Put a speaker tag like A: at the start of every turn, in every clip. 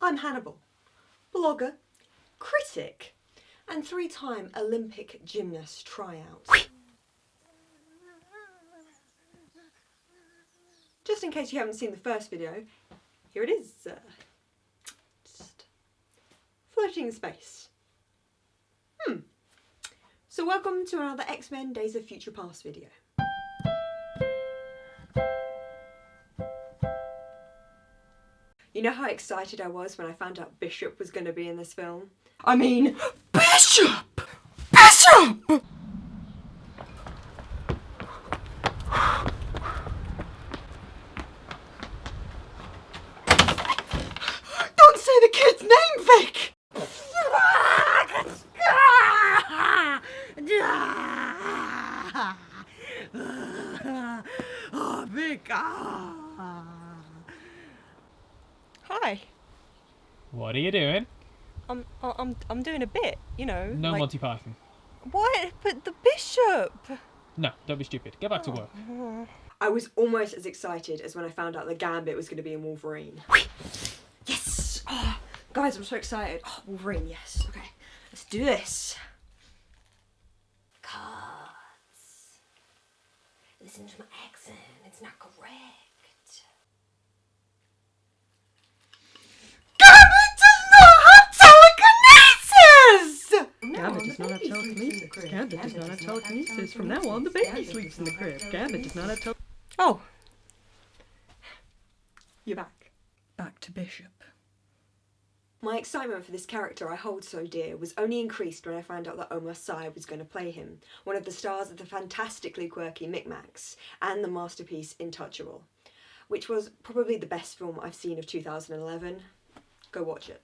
A: I'm Hanable, blogger, critic, and 3-time Olympic gymnast tryout. Just in case you haven't seen the first video, here it is. Just floating in space. So welcome to another X-Men Days of Future Past video. You know how excited I was when I found out Bishop was going to be in this film? I mean, Bishop! Bishop! Don't say the kid's name, Vic! Oh, Vic! Hi.
B: What are you doing?
A: I'm doing a bit, you know.
B: No
A: like...
B: Monty Python.
A: What? But the Bishop!
B: No, don't be stupid. Get back to work.
A: I was almost as excited as when I found out the Gambit was going to be in Wolverine. Yes! Oh, guys, I'm so excited. Oh, Wolverine, yes. Okay, let's do this. Cards. Listen to my accent. It's not correct.
C: Gambit does not have telekinesis. Gambit does not have telekinesis. From now on, the baby sleeps in the crib. Gambit does not have telekinesis.
A: Oh. You're back.
C: Back to Bishop.
A: My excitement for this character I hold so dear was only increased when I found out that Omar Sy was going to play him, one of the stars of the fantastically quirky Micmacs and the masterpiece Intouchable, which was probably the best film I've seen of 2011. Go watch it.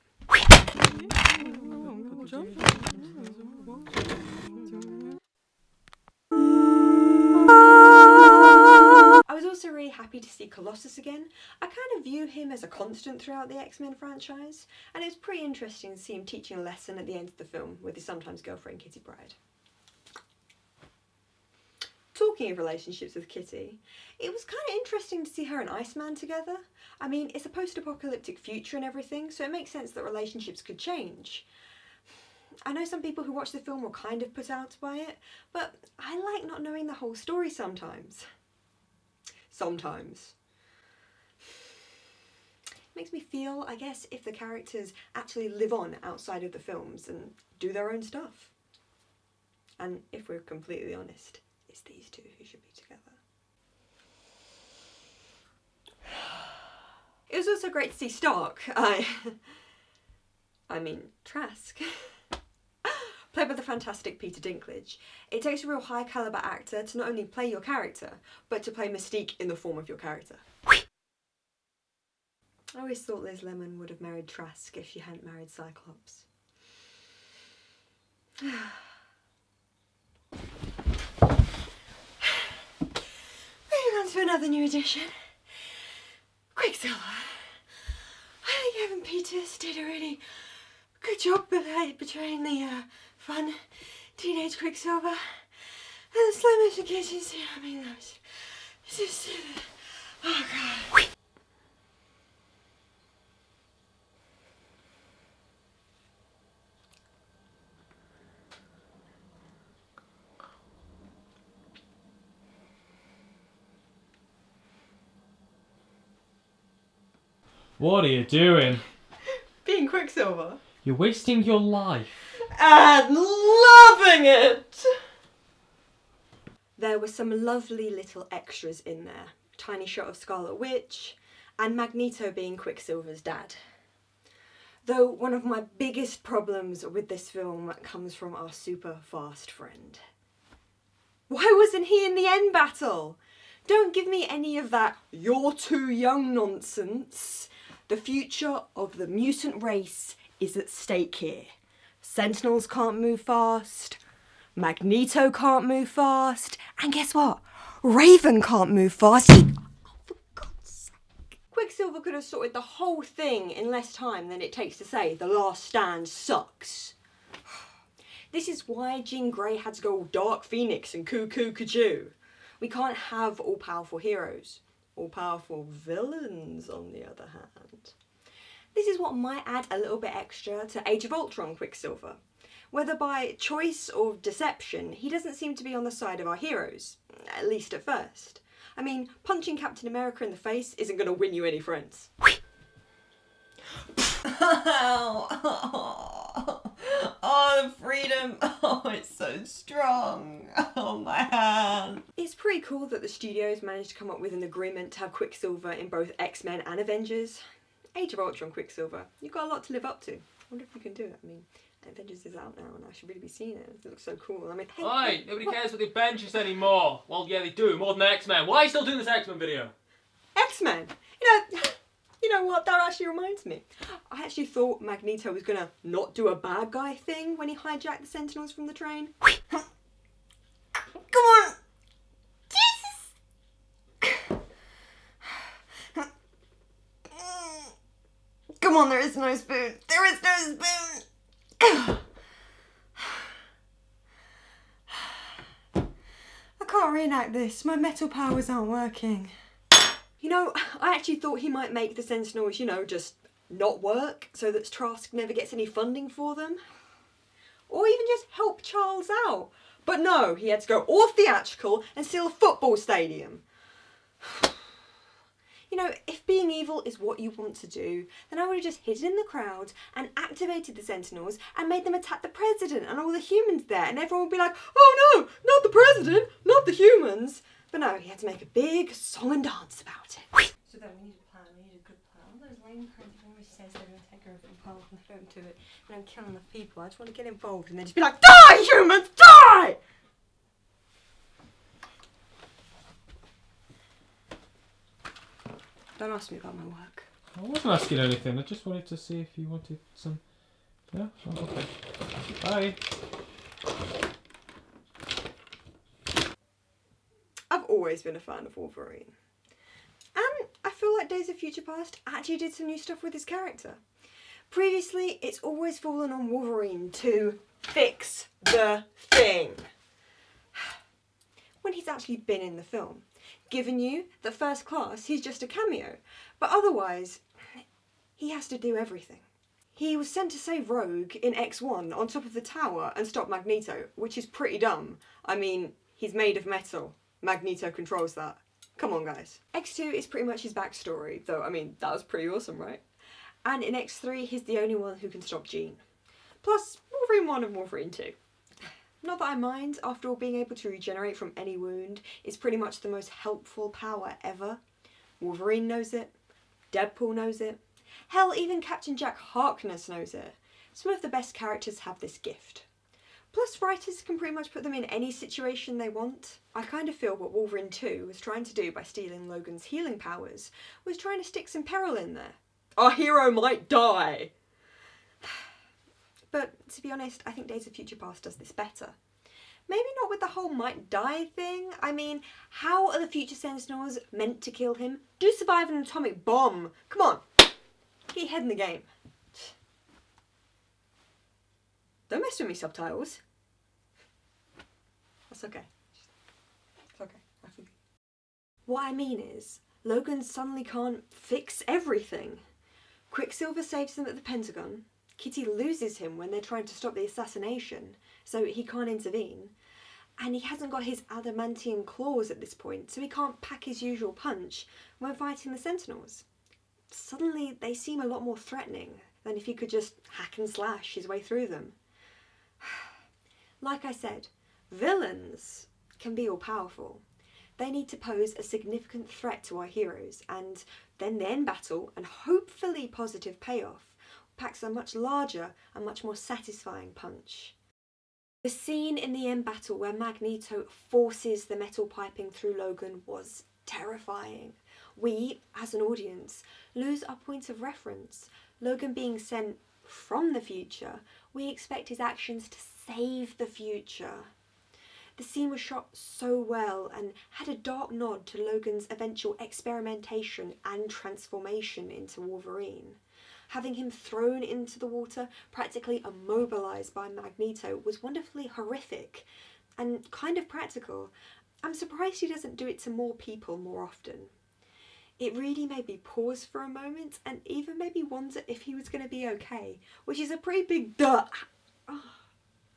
A: I was also really happy to see Colossus again. I kind of view him as a constant throughout the X-Men franchise, and it was pretty interesting to see him teaching a lesson at the end of the film with his sometimes girlfriend Kitty Pryde. Talking of relationships with Kitty, it was kind of interesting to see her and Iceman together. I mean, it's a post-apocalyptic future and everything, so it makes sense that relationships could change. I know some people who watch the film were kind of put out by it, but I like not knowing the whole story sometimes. Sometimes. It makes me feel, I guess, if the characters actually live on outside of the films and do their own stuff. And if we're completely honest, it's these two who should be together. It was also great to see Stark. I mean, Trask. Played by the fantastic Peter Dinklage. It takes a real high caliber actor to not only play your character, but to play Mystique in the form of your character. I always thought Liz Lemon would have married Trask if she hadn't married Cyclops. Moving on to another new edition. Quicksilver. I think Evan Peters did a really good job portraying the fun teenage Quicksilver and the slow motion kitchen scene. I mean, that was just, oh god.
B: What are you doing?
A: Being Quicksilver.
B: You're wasting your life.
A: And loving it! There were some lovely little extras in there. Tiny shot of Scarlet Witch, and Magneto being Quicksilver's dad. Though one of my biggest problems with this film comes from our super fast friend. Why wasn't he in the end battle? Don't give me any of that "you're too young" nonsense. The future of the mutant race is at stake here. Sentinels can't move fast, Magneto can't move fast, and guess what? Raven can't move fast. Oh, for God's sake. Quicksilver could have sorted the whole thing in less time than it takes to say The Last Stand sucks. This is why Jean Grey had to go Dark Phoenix and Cuckoo Cuckoo. We can't have all-powerful heroes. All-powerful villains, on the other hand. This is what might add a little bit extra to Age of Ultron Quicksilver. Whether by choice or deception, he doesn't seem to be on the side of our heroes, at least at first. I mean, punching Captain America in the face isn't going to win you any friends.
D: Oh, the freedom. Oh, it's so strong. Oh, my hand.
A: It's pretty cool that the studios managed to come up with an agreement to have Quicksilver in both X-Men and Avengers. Age of Ultron Quicksilver, you've got a lot to live up to. I wonder if we can do it. I mean, Avengers is out now and I should really be seeing it. It looks so cool. I mean, hey,
B: Oi, nobody cares about the Avengers anymore. Well, yeah, they do, more than X-Men. Why are you still doing this X-Men video?
A: X-Men! You know what, that actually reminds me. I actually thought Magneto was gonna not do a bad guy thing when he hijacked the Sentinels from the train. Come on! Jesus! Come on, there is no spoon! There is no spoon! I can't reenact this. My metal powers aren't working. You know, I actually thought he might make the Sentinels, just not work so that Trask never gets any funding for them. Or even just help Charles out. But no, he had to go all theatrical and steal a football stadium. If being evil is what you want to do, then I would have just hidden in the crowd and activated the Sentinels and made them attack the President and all the humans there, and everyone would be like, oh no, not the President, not the humans. But no, he had to make a big song and dance about it. So then we need a plan, we need a good plan. All those lame cunts always says they're going to take over the world and they don't do it. And I'm killing the people. I just want to get involved and then just be like, die humans, die! Don't ask me about my work.
B: I wasn't asking anything, I just wanted to see if you wanted some... Yeah? Oh, okay. Bye.
A: I've always been a fan of Wolverine. And I feel like Days of Future Past actually did some new stuff with his character. Previously, it's always fallen on Wolverine to fix the thing. When he's actually been in the film. Given you that First Class, he's just a cameo. But otherwise, he has to do everything. He was sent to save Rogue in X1 on top of the tower and stop Magneto, which is pretty dumb. I mean, he's made of metal. Magneto controls that. Come on, guys. X2 is pretty much his backstory, though, I mean, that was pretty awesome, right? And in X3, he's the only one who can stop Jean. Plus, Wolverine 1 and Wolverine 2. Not that I mind, after all, being able to regenerate from any wound is pretty much the most helpful power ever. Wolverine knows it. Deadpool knows it. Hell, even Captain Jack Harkness knows it. Some of the best characters have this gift. Plus, writers can pretty much put them in any situation they want. I kind of feel what Wolverine 2 was trying to do by stealing Logan's healing powers was trying to stick some peril in there. Our hero might die! But, to be honest, I think Days of Future Past does this better. Maybe not with the whole might die thing. I mean, how are the future Sentinels meant to kill him? Do survive an atomic bomb! Come on! Get your head in the game. Don't mess with me, subtitles. That's okay. It's okay. I forgive. What I mean is, Logan suddenly can't fix everything. Quicksilver saves them at the Pentagon. Kitty loses him when they're trying to stop the assassination, so he can't intervene. And he hasn't got his adamantium claws at this point, so he can't pack his usual punch when fighting the Sentinels. Suddenly, they seem a lot more threatening than if he could just hack and slash his way through them. Like I said, villains can be all-powerful. They need to pose a significant threat to our heroes, and then the end battle, and hopefully positive payoff, packs a much larger and much more satisfying punch. The scene in the end battle where Magneto forces the metal piping through Logan was terrifying. We, as an audience, lose our point of reference. Logan being sent from the future, we expect his actions to save the future. The scene was shot so well and had a dark nod to Logan's eventual experimentation and transformation into Wolverine. Having him thrown into the water, practically immobilised by Magneto, was wonderfully horrific and kind of practical. I'm surprised he doesn't do it to more people more often. It really made me pause for a moment and even made me wonder if he was going to be okay, which is a pretty big duh.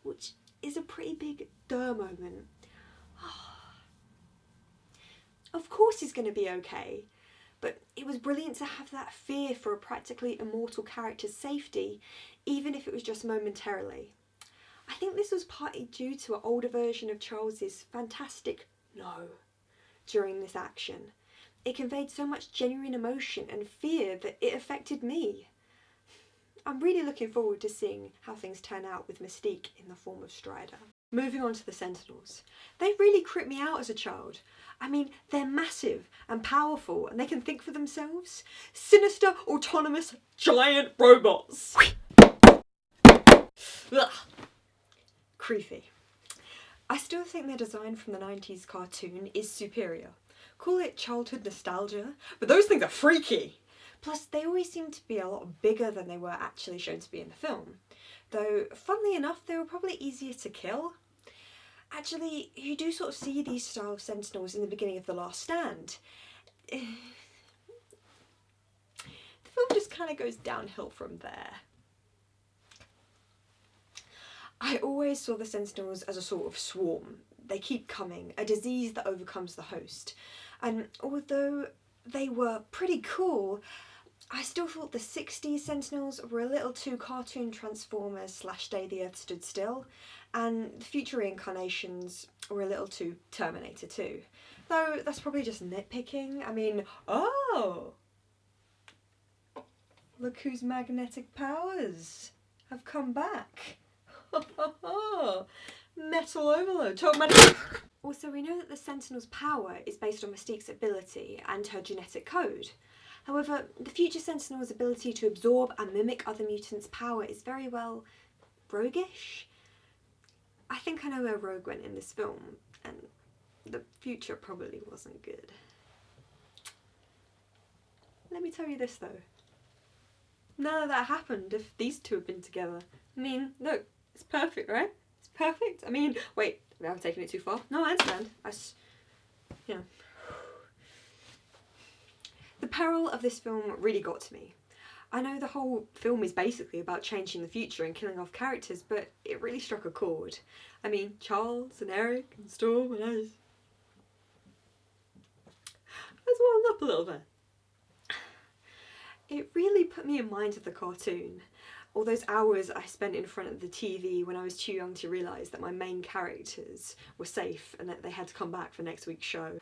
A: Which is a pretty big duh moment. Of course he's going to be okay, but it was brilliant to have that fear for a practically immortal character's safety, even if it was just momentarily. I think this was partly due to an older version of Charles's fantastic no during this action. It conveyed so much genuine emotion and fear that it affected me. I'm really looking forward to seeing how things turn out with Mystique in the form of Strider. Moving on to the Sentinels. They really creeped me out as a child. I mean, they're massive and powerful and they can think for themselves. Sinister, autonomous, giant robots. Ugh. Creepy. I still think their design from the 90s cartoon is superior. Call it childhood nostalgia, but those things are freaky. Plus, they always seem to be a lot bigger than they were actually shown to be in the film. Though, funnily enough, they were probably easier to kill. Actually, you do sort of see these style of Sentinels in the beginning of The Last Stand. The film just kind of goes downhill from there. I always saw the Sentinels as a sort of swarm. They keep coming, a disease that overcomes the host. And although they were pretty cool, I still thought the 60s Sentinels were a little too cartoon Transformers / Day the Earth Stood Still, and the future reincarnations were a little too Terminator 2. Though that's probably just nitpicking. I mean, oh! Look whose magnetic powers have come back. Metal overload. Also, we know that the Sentinel's power is based on Mystique's ability and her genetic code. However, the future Sentinel's ability to absorb and mimic other mutants' power is very well roguish. I think I know where Rogue went in this film, and the future probably wasn't good. Let me tell you this though. None of that happened if these two had been together. I mean, look, it's perfect, right? It's perfect. I mean, wait, I'm taking it too far. No, I understand. You know. The peril of this film really got to me. I know the whole film is basically about changing the future and killing off characters, but it really struck a chord. I mean, Charles and Eric and Storm and I was wound up a little bit. It really put me in mind of the cartoon. All those hours I spent in front of the TV when I was too young to realise that my main characters were safe and that they had to come back for next week's show.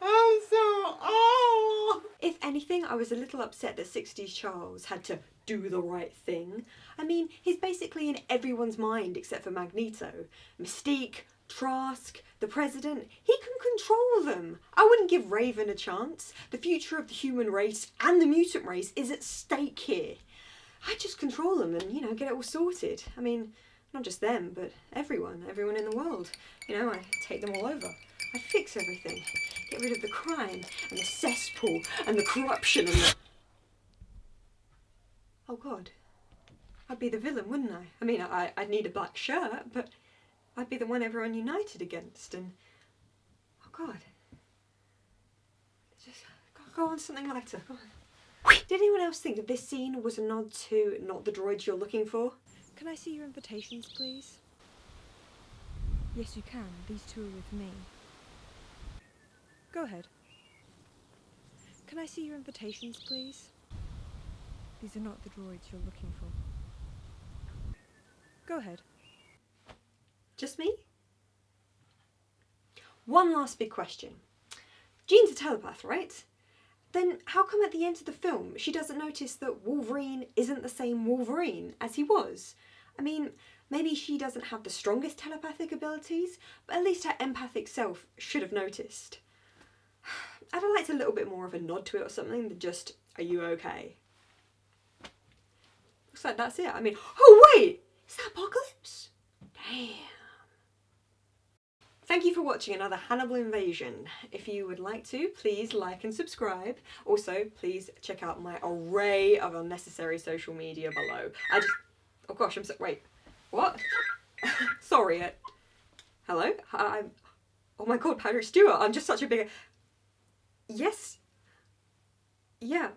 A: I'm so old! If anything, I was a little upset that 60s Charles had to do the right thing. I mean, he's basically in everyone's mind except for Magneto. Mystique, Trask, the President, he can control them. I wouldn't give Raven a chance. The future of the human race and the mutant race is at stake here. I'd just control them and, you know, get it all sorted. I mean, not just them, but everyone in the world. You know, I'd take them all over. I'd fix everything. Get rid of the crime and the cesspool and the corruption and the... Oh God. I'd be the villain, wouldn't I? I mean, I'd need a black shirt, but I'd be the one everyone united against and... Oh God. Just go on something lighter. Go on. Did anyone else think that this scene was a nod to Not the Droids You're Looking For? Can I see your invitations, please? Yes, you can. These two are with me. Go ahead. Can I see your invitations, please? These are not the droids you're looking for. Go ahead. Just me? One last big question. Jean's a telepath, right? Then how come at the end of the film she doesn't notice that Wolverine isn't the same Wolverine as he was? I mean, maybe she doesn't have the strongest telepathic abilities, but at least her empathic self should have noticed. I'd have liked a little bit more of a nod to it or something than just, are you okay? Looks like that's it. I mean, oh wait! Is that Apocalypse? Damn. Thank you for watching another Hannibal Invasion. If you would like to, please like and subscribe. Also, please check out my array of unnecessary social media below. Oh gosh, wait, what? Sorry, hello? Oh my God, Patrick Stewart, I'm just such a big... Yes, Yeah,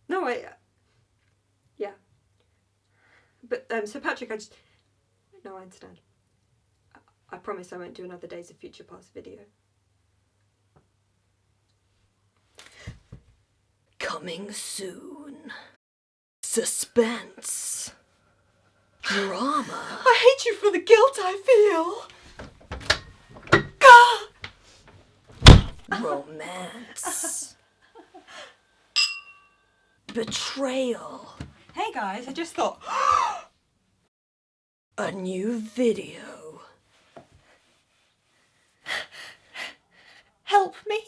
A: No, yeah. But, so Patrick, no, I understand. I promise I won't do another Days of Future Past video. Coming soon. Suspense. Drama.
D: I hate you for the guilt I feel.
A: Romance. Betrayal.
D: Hey guys, I just thought.
A: A new video.
D: Help me.